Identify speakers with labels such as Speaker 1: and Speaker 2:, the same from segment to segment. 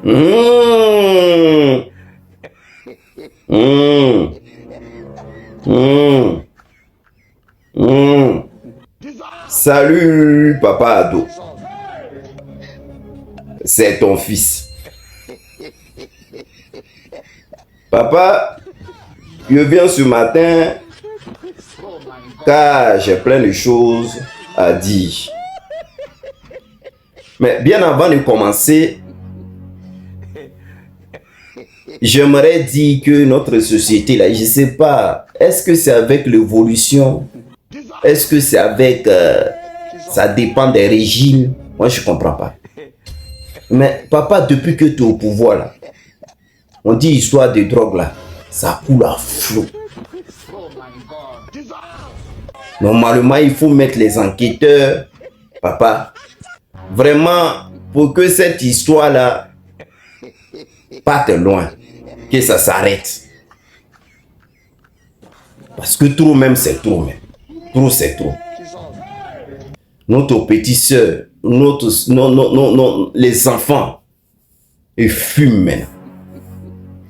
Speaker 1: Mmh. Mmh. Mmh. Mmh. Salut, papa ado. C'est ton fils. Papa, je viens ce matin car j'ai plein de choses à dire. Mais bien avant de commencer, j'aimerais dire que notre société, là, je ne sais pas, est-ce que c'est avec l'évolution? Est-ce que c'est avec... ça dépend des régimes? Moi, je ne comprends pas. Mais papa, depuis que tu es au pouvoir, là, on dit histoire de drogue, là, ça coule à flot. Normalement, il faut mettre les enquêteurs, papa, vraiment, pour que cette histoire-là parte loin, que ça s'arrête. Parce que trop même, c'est trop même. Trop, c'est trop. Notre petite soeur, les enfants, ils fument maintenant.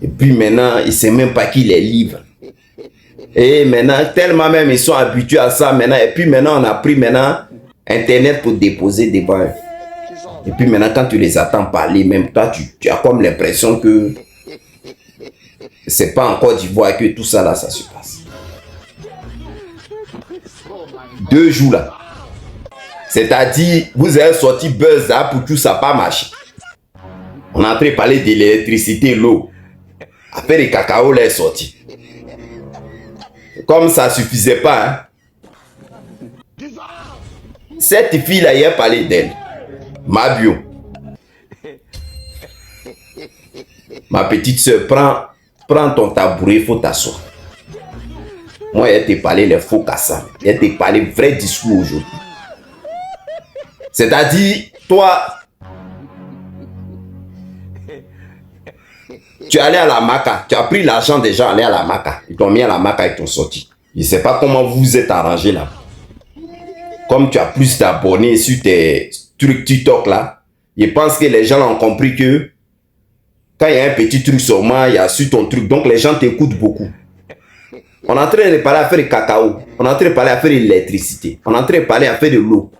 Speaker 1: Et puis maintenant, ils ne savent même pas qui les livre. Et maintenant, tellement même ils sont habitués à ça maintenant. Et puis maintenant, on a pris maintenant Internet pour déposer devant eux. Et puis maintenant, quand tu les attends parler, même toi, tu as comme l'impression que c'est pas en Côte d'Ivoire que tout ça là, ça se passe. 2 jours là. C'est-à-dire, vous avez sorti buzz là pour tout ça pas marcher. On est en train de parler de l'électricité, l'eau. Après le cacao là est sorti. Comme ça suffisait pas, hein. Cette fille là, il a parlé d'elle. Ma bio. Ma petite soeur, prends ton tabouret, il faut t'asseoir. Moi, il t'ai parlé les faux cassants. Il t'ai parlé vrai discours aujourd'hui. C'est-à-dire, toi, tu es allé à la Maca, tu as pris l'argent des gens, allé à la Maca. Ils t'ont mis à la Maca, ils t'ont sorti. Je ne sais pas comment vous vous êtes arrangé là. Comme tu as plus d'abonnés sur tes trucs TikTok là, je pense que les gens ont compris que quand il y a un petit truc sur moi, il y a sur ton truc. Donc les gens t'écoutent beaucoup. On est en train de parler à faire du cacao. On est en train de parler à faire de l'électricité. On est en train de parler à faire de l'eau.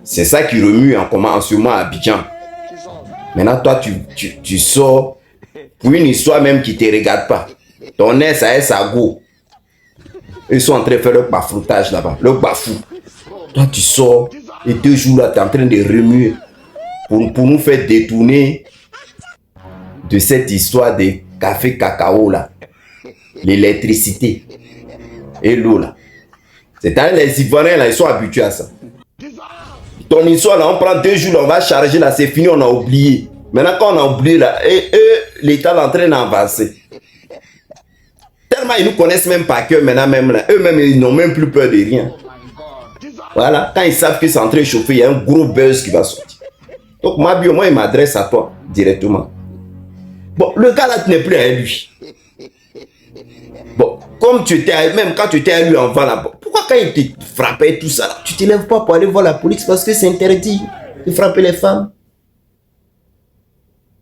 Speaker 1: C'est ça qui remue en comment en ce moment à Abidjan. Maintenant, toi, tu sors pour une histoire même qui ne te regarde pas. Ton nez, ça est sa go. Ils sont en train de faire le bafoutage là-bas. Le bafou. Toi, tu sors et 2 jours là, tu es en train de remuer pour nous faire détourner de cette histoire de café cacao là. L'électricité et l'eau là. C'est-à-dire les Ivoiriens là, ils sont habitués à ça. Ton histoire là, on prend 2 jours, on va charger là, c'est fini, on a oublié. Maintenant quand on a oublié là, et l'État est en train d'avancer. Tellement ils nous connaissent même pas que maintenant même là, eux-mêmes ils n'ont même plus peur de rien. Voilà, quand ils savent que c'est en train de chauffer, il y a un gros buzz qui va sortir. Donc moi, il m'adresse à toi directement. Bon, le gars là, tu n'es plus à lui. Bon, comme tu étais, même quand tu étais à lui en bas là, pourquoi quand il te frappait tout ça là, tu ne te lèves pas pour aller voir la police parce que c'est interdit de frapper les femmes.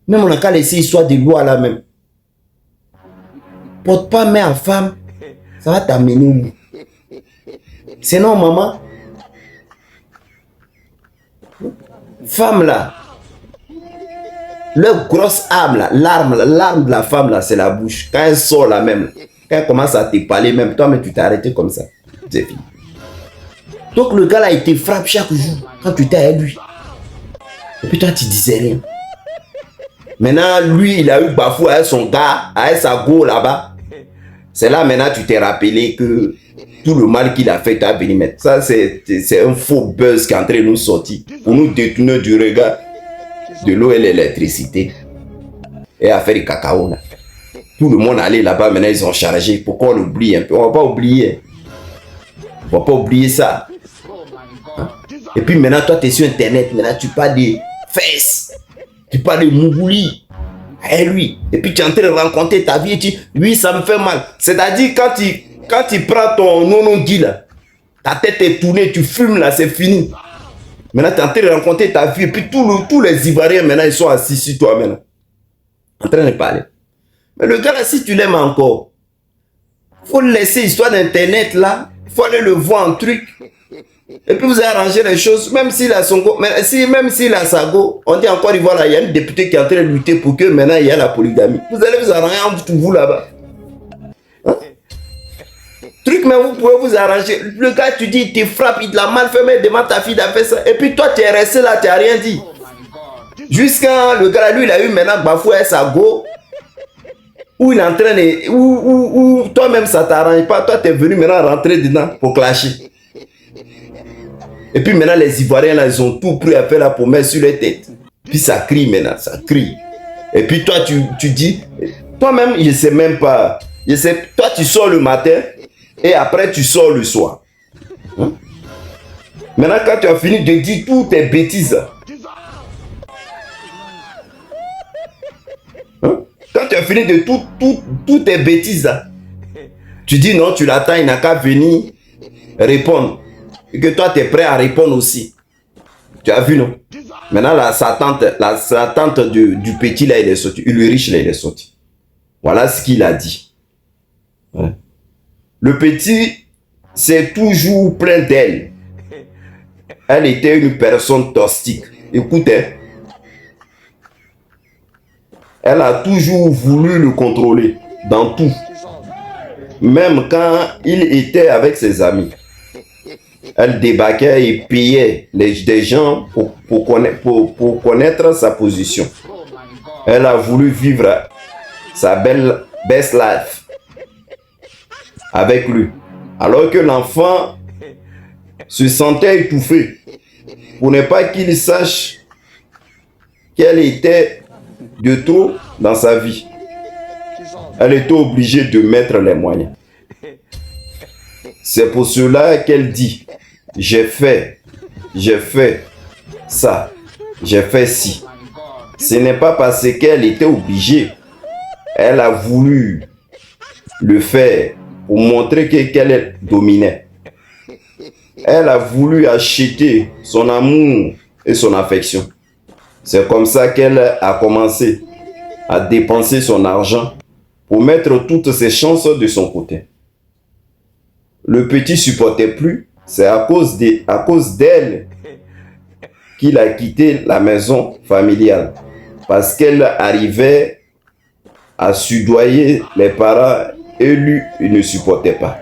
Speaker 1: Même on a qu'à laisser histoire de loi là même. Porte pas main à femme, ça va t'amener où? Sinon maman, femme là, leur grosse arme là, l'arme de la femme là, c'est la bouche. Quand elle sort là même, quand elle commence à te parler même, toi mais tu t'es arrêté comme ça. C'est fini. Donc le gars là, il te frappe chaque jour quand tu t'es à lui. Et puis toi tu disais rien. Maintenant lui, il a eu bafou avec son gars, avec sa go là-bas. C'est là maintenant tu t'es rappelé que tout le mal qu'il a fait, tu as venu mettre. Ça c'est un faux buzz qui est en train de nous sortir pour nous détourner du regard de l'eau et l'électricité et à faire du cacao là. Tout le monde allait là-bas, maintenant ils ont chargé. Pourquoi on oublie un peu? On va pas oublier. On va pas oublier ça. Hein? Et puis maintenant, toi, tu es sur Internet. Maintenant, tu parles de fesses. Tu parles de Mougouli. Et lui. Et puis tu es en train de rencontrer ta vie et tu dis, oui, ça me fait mal. C'est-à-dire, quand tu prends ton non-non-dit là, ta tête est tournée, tu fumes là, c'est fini. Maintenant, tu es en train de rencontrer ta vie. Et puis tous les Ivoiriens, maintenant, ils sont assis sur toi maintenant. en train de parler. Mais le gars là, si tu l'aimes encore, faut le laisser, histoire d'internet là, faut aller le voir en truc. Et puis vous arrangez les choses, même s'il a son go, même s'il a sa go, on dit encore, voilà, il y a une députée qui est en train de lutter pour que maintenant il y a la polygamie. Vous allez vous arranger entre vous là-bas. Hein? Truc, mais vous pouvez vous arranger. Le gars, tu dis, il te frappe, il te l'a mal fait, mais demande ta fille d'avoir fait ça. Et puis toi, tu es resté là, tu n'as rien dit. Jusqu'à le gars, lui, il a eu maintenant bafoué sa go. Où il est en train de... Où toi-même, ça t'arrange pas. Toi, tu es venu maintenant rentrer dedans pour clasher. Et puis maintenant, les Ivoiriens, là, ils ont tout pris à faire là pour mettre sur les têtes. Puis ça crie maintenant, ça crie. Et puis toi, tu dis... Toi-même, je sais même pas... toi, tu sors le matin et après, tu sors le soir. Hein? Maintenant, quand tu as fini de dire toutes tes bêtises... Hein? Quand tu as fini de toutes tes bêtises, tu dis non, tu l'attends, il n'a qu'à venir répondre. Et que toi, tu es prêt à répondre aussi. Tu as vu, non? Maintenant, sa tante du petit, là, il est sorti. Le riche, là, il est sorti. Voilà ce qu'il a dit. Ouais. Le petit, c'est toujours plein d'elle. Elle était une personne toxique. Écoutez. Elle a toujours voulu le contrôler dans tout. Même quand il était avec ses amis. Elle débarquait et payait des gens pour connaître sa position. Elle a voulu vivre sa best life avec lui. Alors que l'enfant se sentait étouffé pour ne pas qu'il sache qu'elle était de trop dans sa vie. Elle était obligée de mettre les moyens. C'est pour cela qu'elle dit, j'ai fait ça, j'ai fait ci. Ce n'est pas parce qu'elle était obligée. Elle a voulu le faire pour montrer qu'elle dominait. Elle a voulu acheter son amour et son affection. C'est comme ça qu'elle a commencé à dépenser son argent pour mettre toutes ses chances de son côté. Le petit supportait plus, c'est à cause d'elle qu'il a quitté la maison familiale. Parce qu'elle arrivait à soudoyer les parents et lui, il ne supportait pas.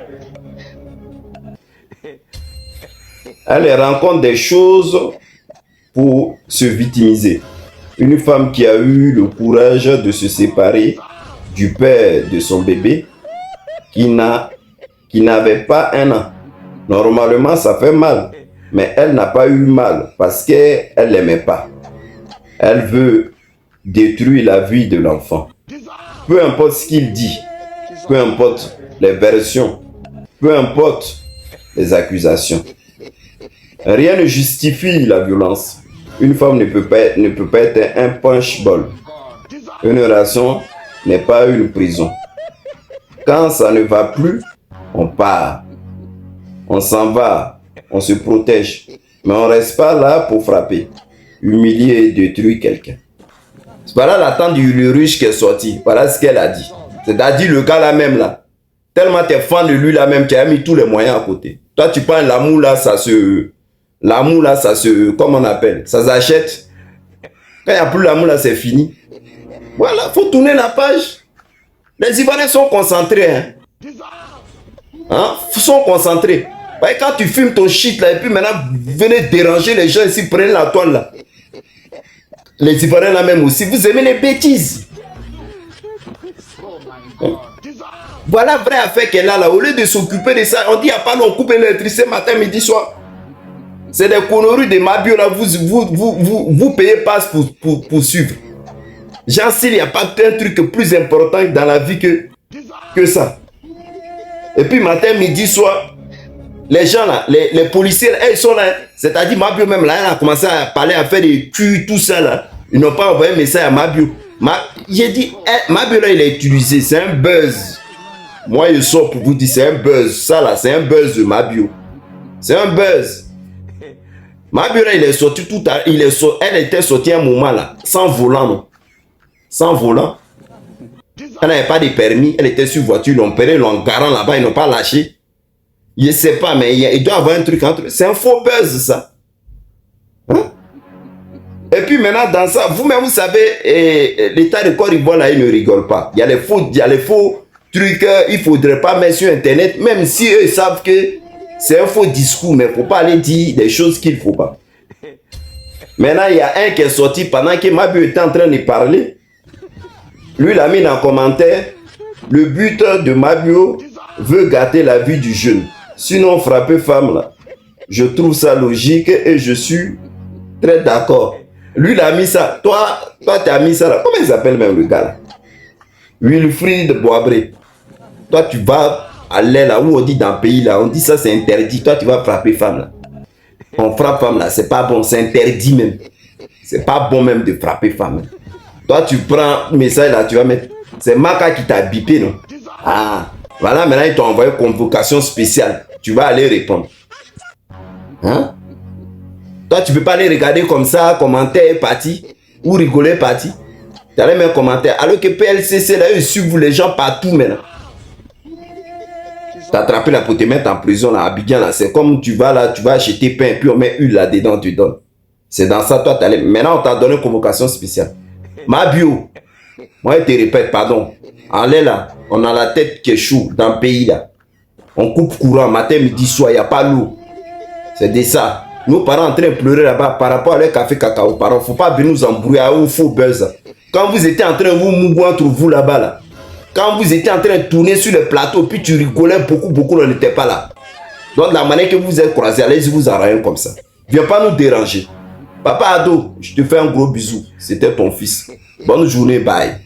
Speaker 1: Elle rencontre des choses pour se victimiser. Une femme qui a eu le courage de se séparer du père de son bébé, qui n'avait pas 1 an. Normalement, ça fait mal, mais elle n'a pas eu mal parce qu'elle ne l'aimait pas. Elle veut détruire la vie de l'enfant. Peu importe ce qu'il dit, peu importe les versions, peu importe les accusations. Rien ne justifie la violence. Une femme ne peut pas être un punch-ball. Une relation n'est pas une prison. Quand ça ne va plus, on part. On s'en va. On se protège. Mais on ne reste pas là pour frapper, humilier et détruire quelqu'un. Voilà la tante du riche qui est sortie. Voilà ce qu'elle a dit. C'est-à-dire le gars là même là. Tellement tu es fan de lui là même, tu as mis tous les moyens à côté. Toi tu prends l'amour là, ça se... L'amour là, ça se... Comment on appelle? Ça s'achète. Quand il n'y a plus l'amour là, c'est fini. Voilà, il faut tourner la page. Les Ivoiriens sont concentrés. Hein? Sont concentrés. Ouais, quand tu filmes ton shit là, et puis maintenant, venez déranger les gens ici, prenez la toile là. Les Ivoiriens là même aussi, vous aimez les bêtises. Hein? Voilà vraie affaire qu'elle a là. Au lieu de s'occuper de ça, on dit, il n'y a pas non, on coupe l'électricité matin, midi, soir. C'est des conneries de Mabio là, vous payez pas pour suivre. Genre, s'il n'y a pas un truc plus important dans la vie que ça. Et puis matin, midi, soir, les gens là, les policiers, ils sont là. C'est-à-dire Mabio même là, elle a commencé à parler, à faire des culs, tout ça là. Ils n'ont pas envoyé un message à Mabio. J'ai dit, Mabio là, il est utilisé, c'est un buzz. Moi, je sors pour vous dire, c'est un buzz. Ça là, c'est un buzz de Mabio. C'est un buzz. Mabio là, il est sorti elle était sortie un moment là, sans volant, non? Sans volant. Elle n'avait pas de permis, elle était sur voiture, ils l'ont payé, ils l'ont garant là-bas, ils n'ont pas lâché. Je ne sais pas, mais il doit y avoir un truc entre eux. C'est un faux buzz, ça. Hein? Et puis maintenant, dans ça, vous-même, vous savez, l'État de Côte d'Ivoire, là, il ne rigole pas. Il y a les faux trucs, il ne faudrait pas mettre sur Internet, même si eux savent que c'est un faux discours, mais il ne faut pas aller dire des choses qu'il ne faut pas. Maintenant, il y a un qui est sorti pendant que Mabio était en train de parler. Lui, il a mis dans le commentaire, le but de Mabio veut gâter la vie du jeune. Sinon, frapper femme, là, je trouve ça logique et je suis très d'accord. Lui, il a mis ça. Toi, tu as mis ça là. Comment il s'appelle même le gars là? Wilfried Boabré. Toi, tu vas aller là où on dit dans le pays là, on dit ça c'est interdit. Toi, tu vas frapper femme là. On frappe femme là, c'est pas bon, c'est interdit même. C'est pas bon même de frapper femme. Toi, tu prends un message là, tu vas mettre. C'est Maka qui t'a bipé, non? Ah, voilà, maintenant ils t'ont envoyé convocation spéciale. Tu vas aller répondre. Hein? Toi, tu peux pas aller regarder comme ça, commentaire parti, ou rigoler parti. Tu allais mettre un commentaire. Alors que PLCC, là, ils suivent les gens partout maintenant. T'attraper là pour te mettre en prison là, à Abidjan là, c'est comme tu vas là, tu vas acheter pain, puis on met huile là-dedans, tu donnes. C'est dans ça, toi, t'allais. Maintenant, on t'a donné une convocation spéciale. Mabio, moi, je te répète, pardon. Allez là, on a la tête qui est chaude dans le pays là. On coupe courant, matin, midi, soir, il n'y a pas l'eau. C'est de ça. Nos parents en train de pleurer là-bas par rapport à leur café cacao. Parents, il ne faut pas venir nous embrouiller à un faux buzz. Quand vous étiez en train de vous mouvoir entre vous là-bas, là, quand vous étiez en train de tourner sur le plateau, puis tu rigolais beaucoup, on n'était pas là. Donc, la manière que vous êtes croisés, allez-y vous arranger comme ça. Viens pas nous déranger. Papa Ado, je te fais un gros bisou. C'était ton fils. Bonne journée, bye.